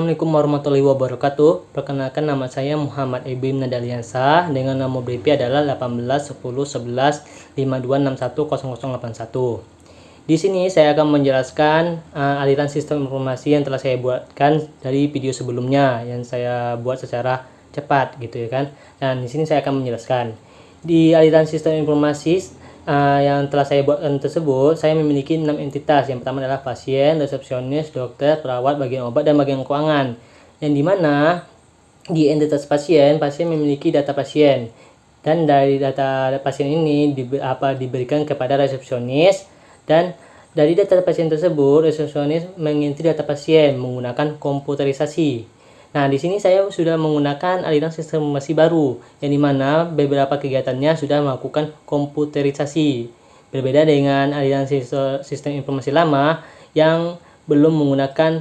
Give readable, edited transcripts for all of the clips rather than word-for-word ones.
Assalamualaikum warahmatullahi wabarakatuh. Perkenalkan, nama saya Muhammad Ibim Nadaliansa dengan nomor BP adalah 18 10 11 5261 0081. Di sini saya akan menjelaskan aliran sistem informasi yang telah saya buatkan dari video sebelumnya yang saya buat secara cepat gitu ya kan. Dan di sini saya akan menjelaskan di aliran sistem informasi yang telah saya buatkan tersebut, saya memiliki 6 entitas. Yang pertama adalah pasien, resepsionis, dokter, perawat, bagian obat, dan bagian keuangan. Yang dimana di entitas pasien memiliki data pasien, dan dari data pasien ini diberikan kepada resepsionis, dan dari data pasien tersebut resepsionis mengintip data pasien menggunakan komputerisasi. Nah, di sini saya sudah menggunakan aliran sistem informasi baru, yang dimana beberapa kegiatannya sudah melakukan komputerisasi. Berbeda dengan aliran sistem informasi lama yang belum menggunakan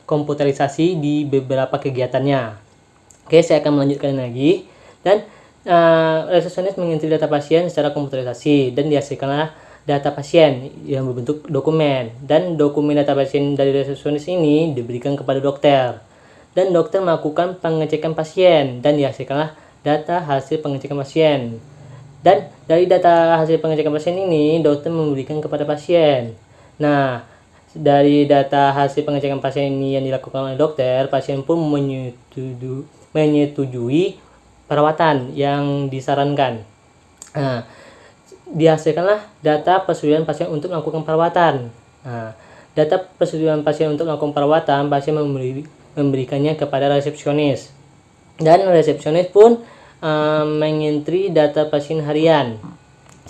komputerisasi di beberapa kegiatannya. Oke, saya akan melanjutkan lagi. Dan resepsionis mengintip data pasien secara komputerisasi, dan dihasilkanlah data pasien yang berbentuk dokumen. Dan dokumen data pasien dari resepsionis ini diberikan kepada dokter. Dan dokter melakukan pengecekan pasien, dan dihasilkanlah data hasil pengecekan pasien. Dan dari data hasil pengecekan pasien ini, dokter memberikan kepada pasien. Nah, dari data hasil pengecekan pasien ini yang dilakukan oleh dokter, pasien pun menyetujui perawatan yang disarankan. Nah, dihasilkanlah data persetujuan pasien untuk melakukan perawatan. Nah, data persetujuan pasien untuk melakukan perawatan, pasien memberikannya kepada resepsionis, dan resepsionis pun mengentri data pasien harian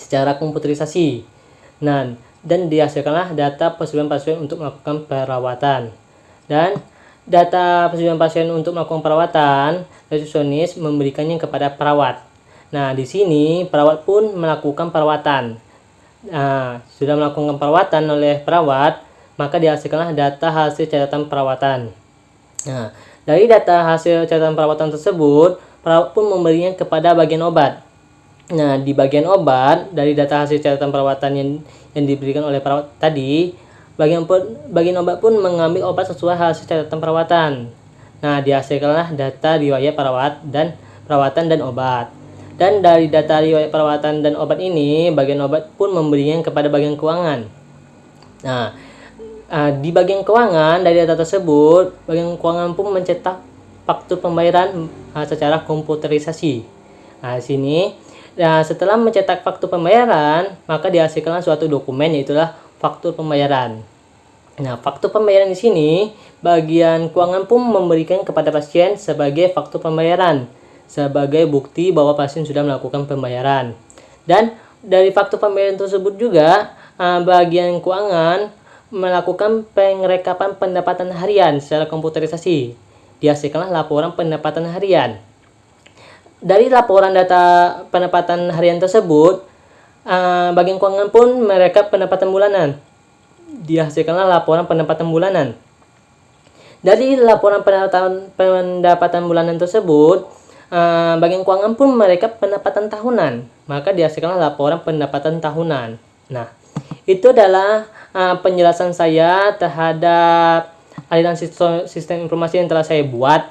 secara komputerisasi. Nah, dan dihasilkanlah data persetujuan pasien untuk melakukan perawatan. Dan data persetujuan pasien untuk melakukan perawatan, resepsionis memberikannya kepada perawat. Nah, di sini perawat pun melakukan perawatan. Nah, sudah melakukan perawatan oleh perawat, maka dihasilkanlah data hasil catatan perawatan. Nah, dari data hasil catatan perawatan tersebut, perawat pun memberinya kepada bagian obat. Nah, di bagian obat, dari data hasil catatan perawatan yang diberikan oleh perawat tadi, bagian obat pun mengambil obat sesuai hasil catatan perawatan. Nah, dihasilkanlah data riwayat perawatan dan obat. Dan dari data riwayat perawatan dan obat ini, bagian obat pun memberinya kepada bagian keuangan. Nah, di bagian keuangan, dari data tersebut, bagian keuangan pun mencetak faktur pembayaran secara komputerisasi. Nah, di sini setelah mencetak faktur pembayaran, maka dihasilkanlah suatu dokumen, yaitulah faktur pembayaran. Nah, faktur pembayaran di sini, bagian keuangan pun memberikan kepada pasien sebagai faktur pembayaran, sebagai bukti bahwa pasien sudah melakukan pembayaran. Dan dari faktur pembayaran tersebut juga, bagian keuangan melakukan pengrekapan pendapatan harian secara komputerisasi. Dihasilkanlah laporan pendapatan harian. Dari laporan data pendapatan harian tersebut, bagian keuangan pun merekap pendapatan bulanan. Dihasilkanlah laporan pendapatan bulanan. Dari laporan pendapatan bulanan tersebut, bagian keuangan pun merekap pendapatan tahunan, maka dihasilkanlah laporan pendapatan tahunan. Nah, itu adalah penjelasan saya terhadap aliran sistem informasi yang telah saya buat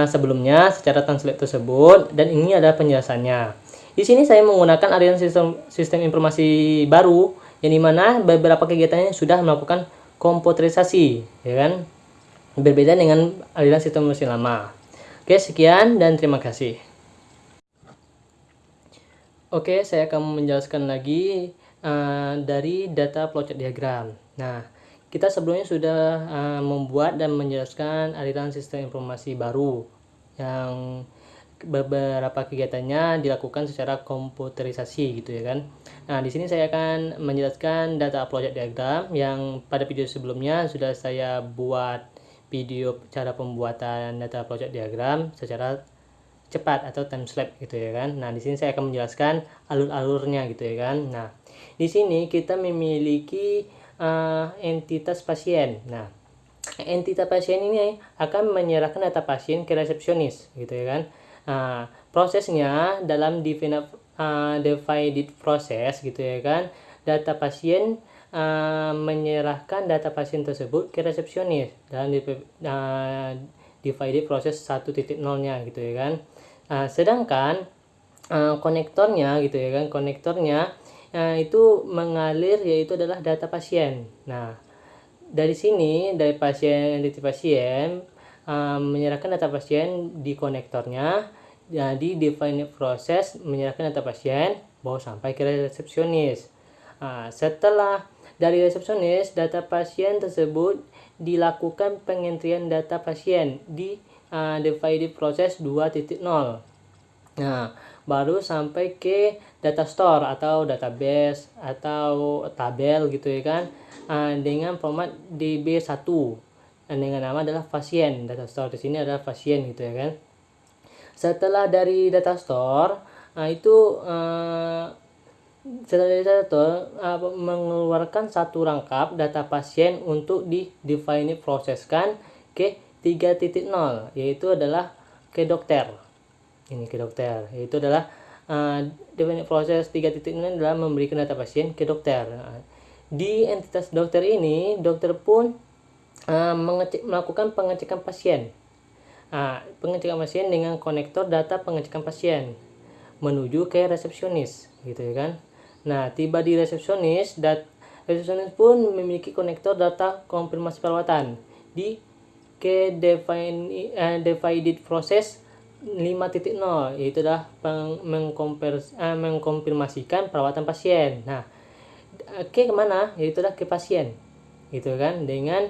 sebelumnya secara translate tersebut, dan ini adalah penjelasannya. Di sini saya menggunakan aliran sistem informasi baru, yang dimana beberapa kegiatannya sudah melakukan komputerisasi, ya kan? Berbeda dengan aliran sistem informasi lama. Oke, sekian dan terima kasih. Oke, saya akan menjelaskan lagi dari data flowchart diagram. Nah, kita sebelumnya sudah membuat dan menjelaskan aliran sistem informasi baru yang beberapa kegiatannya dilakukan secara komputerisasi gitu ya kan. Nah, di sini saya akan menjelaskan data flowchart diagram yang pada video sebelumnya sudah saya buat video cara pembuatan data flowchart diagram secara cepat atau timelapse gitu ya kan. Nah, di sini saya akan menjelaskan alur-alurnya gitu ya kan. Nah, di sini kita memiliki entitas pasien. Nah, entitas pasien ini akan menyerahkan data pasien ke resepsionis gitu ya kan. Nah, prosesnya dalam divided process gitu ya kan. Data pasien menyerahkan data pasien tersebut ke resepsionis dalam divided proses 1.0-nya gitu ya kan. Sedangkan konektornya gitu ya kan, konektornya itu mengalir yaitu adalah data pasien. Nah, dari sini dari identity pasien menyerahkan data pasien di konektornya, jadi define proses menyerahkan data pasien baru sampai ke resepsionis. Setelah dari resepsionis, data pasien tersebut dilakukan pengentrian data pasien di divided proses 2.0. Nah, baru sampai ke data store atau database atau tabel gitu ya kan, dengan format DB1 dengan nama adalah pasien. Data store di sini adalah pasien gitu ya kan. Setelah dari data store mengeluarkan satu rangkap data pasien untuk define proseskan ke 3.0, yaitu adalah ke dokter. Ini ke dokter, yaitu adalah define proses 3.0 adalah memberikan data pasien ke dokter. Di entitas dokter ini, dokter pun melakukan pengecekan pasien. Pengecekan pasien dengan konektor data pengecekan pasien menuju ke resepsionis gitu ya kan. Nah, tiba di resepsionis, resepsionis pun memiliki konektor data konfirmasi perawatan di ke divided process 5.0, yaitu adalah mengkonfirmasikan perawatan pasien. Nah, kemana? Yaitu adalah ke pasien gitu kan, dengan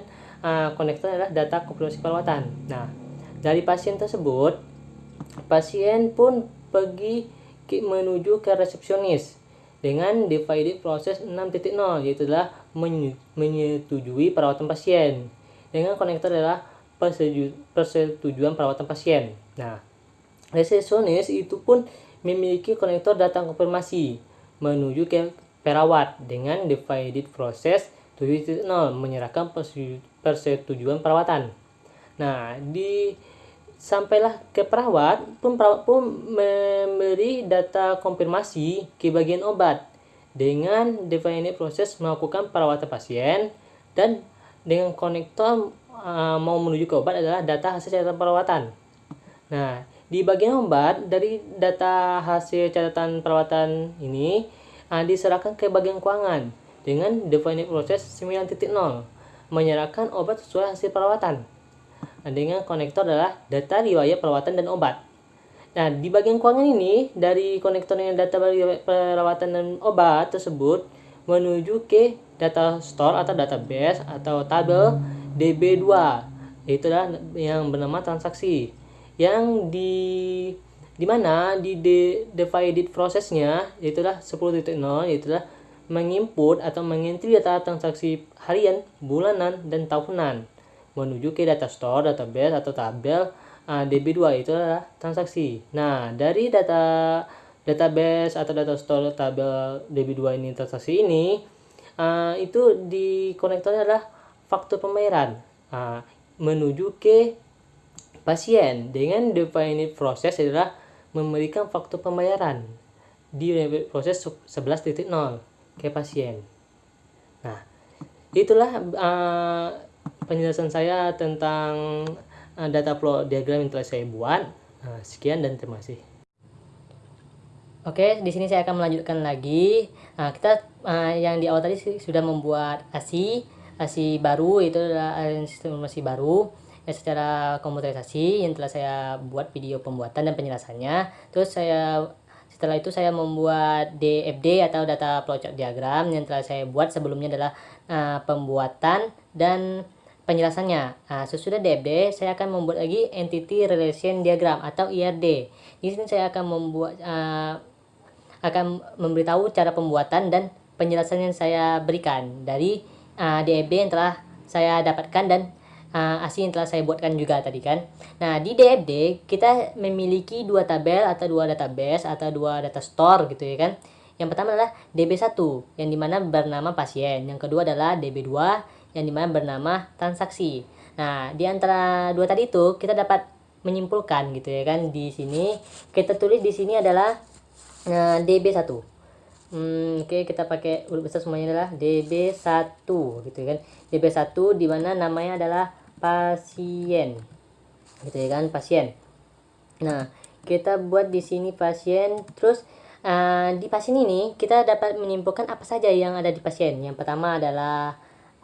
konektor adalah data konfirmasi perawatan. Nah, dari pasien tersebut, pasien pun pergi menuju ke resepsionis dengan divided proses 6.0, yaitu adalah menyetujui perawatan pasien dengan konektor adalah persetujuan perawatan pasien. Nah, resepsionis itu pun memiliki konektor data konfirmasi menuju ke perawat dengan divided proses 7.0 menyerahkan persetujuan perawatan. Nah, sampailah ke perawat pun memberi data konfirmasi ke bagian obat dengan defined proses melakukan perawatan pasien, dan dengan konektor mau menuju ke obat adalah data hasil catatan perawatan. Nah, di bagian obat, dari data hasil catatan perawatan ini diserahkan ke bagian keuangan dengan defined proses 9.0 menyerahkan obat sesuai hasil perawatan. Dengan konektor adalah data riwayat perawatan dan obat. Nah, di bagian keuangan ini, dari konektornya data perawatan dan obat tersebut menuju ke data store atau database atau tabel DB2, yaitu adalah yang bernama transaksi, yang di mana di divided prosesnya yaitu adalah 10.0, yaitu adalah menginput atau mengentri data transaksi harian, bulanan, dan tahunan menuju ke data store, database atau tabel DB2, itu adalah transaksi. Nah, dari database atau data store tabel DB2 ini, transaksi ini itu di konektornya adalah faktur pembayaran menuju ke pasien dengan defined proses adalah memberikan faktur pembayaran di proses 11.0 ke pasien. Nah, itulah penjelasan saya tentang data flow diagram yang telah saya buat. Sekian dan terima kasih. Oke, di sini saya akan melanjutkan lagi. Kita yang di awal tadi sudah membuat ASI baru, itu adalah sistem informasi baru yang secara komputerisasi yang telah saya buat video pembuatan dan penjelasannya. Terus setelah itu saya membuat DFD atau data flowchart diagram yang telah saya buat sebelumnya adalah pembuatan dan penjelasannya. Sesudah DFD, saya akan membuat lagi Entity Relation Diagram atau IRD. Di sini saya akan memberitahu cara pembuatan dan penjelasan yang saya berikan dari DFD yang telah saya dapatkan dan ASI yang telah saya buatkan juga tadi kan. Nah, di DFD kita memiliki dua tabel atau dua database atau dua data store gitu ya kan. Yang pertama adalah DB1 yang dimana bernama pasien, yang kedua adalah DB2 yang dimana bernama transaksi. Nah, di antara dua tadi itu kita dapat menyimpulkan gitu ya kan. Di sini kita tulis di sini adalah DB1. Oke, kita pakai huruf besar semuanya adalah DB1 gitu kan. DB1 di mana namanya adalah pasien. Gitu ya kan, pasien. Nah, kita buat di sini pasien, terus di pasien ini kita dapat menyimpulkan apa saja yang ada di pasien. Yang pertama adalah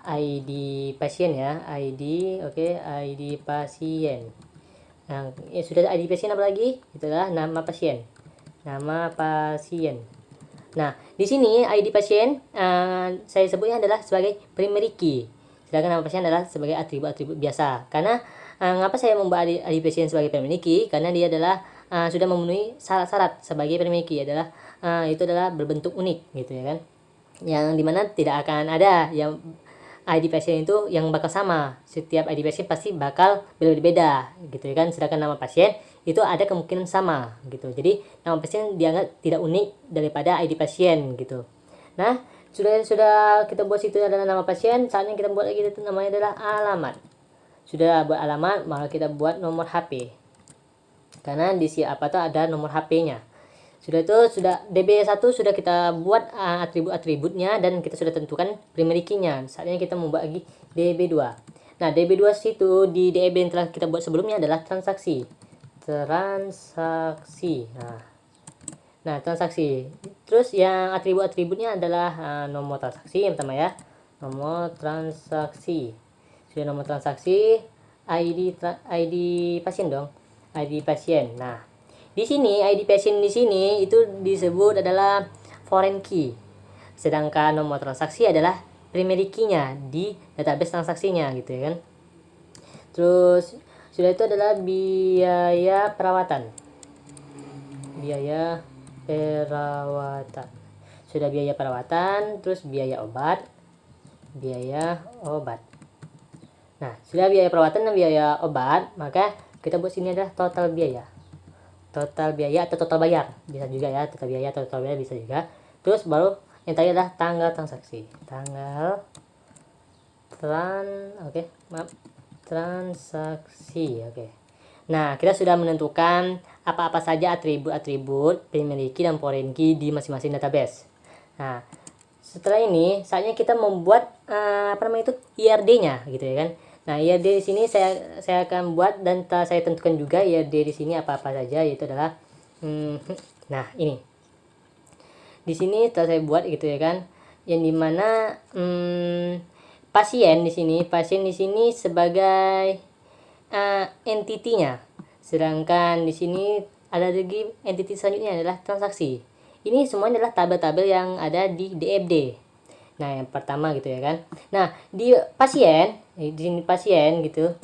ID pasien ya, ID, oke, ID pasien. Nah, sudah ID pasien apa lagi? Itulah nama pasien. Nama pasien. Nah, di sini ID pasien saya sebutnya adalah sebagai primary key. Sedangkan nama pasien adalah sebagai atribut-atribut biasa. Karena mengapa saya membuat ID pasien sebagai primary key? Karena dia adalah sudah memenuhi syarat-syarat sebagai primary key, adalah itu adalah berbentuk unik gitu ya kan. Yang dimana tidak akan ada yang ID pasien itu yang bakal sama. Setiap ID pasien pasti bakal berbeda gitu ya kan. Sedangkan nama pasien itu ada kemungkinan sama gitu. Jadi nama pasien dianggap tidak unik daripada ID pasien gitu. Nah, sudah kita buat situ adalah nama pasien. Saatnya kita buat lagi itu namanya adalah alamat. Sudah buat alamat, maka kita buat nomor HP. Karena di si apa tuh ada nomor HP-nya. Sudah itu, sudah DB1 sudah kita buat atribut-atributnya dan kita sudah tentukan primary key-nya. Saatnya kita membuat lagi DB2. Nah, DB2 situ di DB yang telah kita buat sebelumnya adalah transaksi. Nah, transaksi. Terus yang atribut-atributnya adalah nomor transaksi yang pertama ya. Nomor transaksi. Sudah nomor transaksi, ID pasien dong. ID pasien. Nah, di sini ID pasien di sini itu disebut adalah foreign key. Sedangkan nomor transaksi adalah primary key-nya di database transaksinya gitu ya kan. Terus sudah itu adalah biaya perawatan. Biaya perawatan. Sudah biaya perawatan, terus biaya obat. Biaya obat. Nah, sudah biaya perawatan dan biaya obat, maka kita buat sini adalah total biaya. Total biaya atau total bayar bisa juga ya, total biaya atau total bayar bisa juga. Terus baru yang tadi adalah tanggal transaksi. Transaksi. Nah, kita sudah menentukan apa-apa saja atribut-atribut primary key dan foreign key di masing-masing database. Nah, setelah ini saatnya kita membuat IRD-nya gitu ya kan. Nah, IRD di sini saya akan buat dan saya tentukan juga IRD di sini apa-apa saja, yaitu adalah nah, ini. Di sini telah saya buat gitu ya kan. Yang dimana pasien di sini sebagai entity-nya. Sedangkan di sini ada lagi entity selanjutnya adalah transaksi. Ini semuanya adalah tabel-tabel yang ada di DFD. Nah, yang pertama gitu ya kan. Nah, di sini pasien gitu.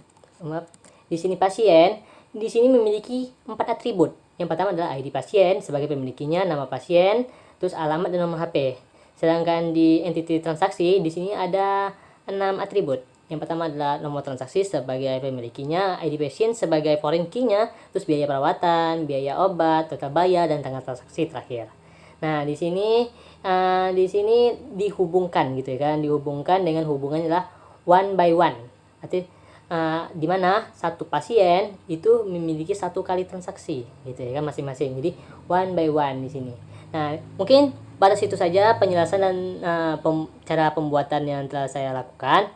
Di sini pasien, di sini memiliki 4 atribut. Yang pertama adalah ID pasien sebagai pemilikinya, nama pasien, terus alamat dan nomor HP. Sedangkan di entity transaksi di sini ada 6 atribut. Yang pertama adalah nomor transaksi sebagai pemilikinya, ID pasien sebagai foreign key-nya, terus biaya perawatan, biaya obat, total bayar, dan tanggal transaksi terakhir. Nah, di sini dihubungkan gitu ya kan, dihubungkan dengan hubungannya adalah one by one. Artinya di mana satu pasien itu memiliki satu kali transaksi gitu ya kan masing-masing. Jadi one by one di sini. Nah, mungkin pada situ saja penjelasan dan cara pembuatan yang telah saya lakukan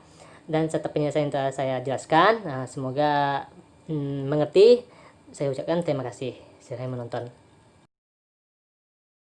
dan serta penjelasan yang telah saya jelaskan. Nah, semoga mengerti. Saya ucapkan terima kasih. Silahkan menonton.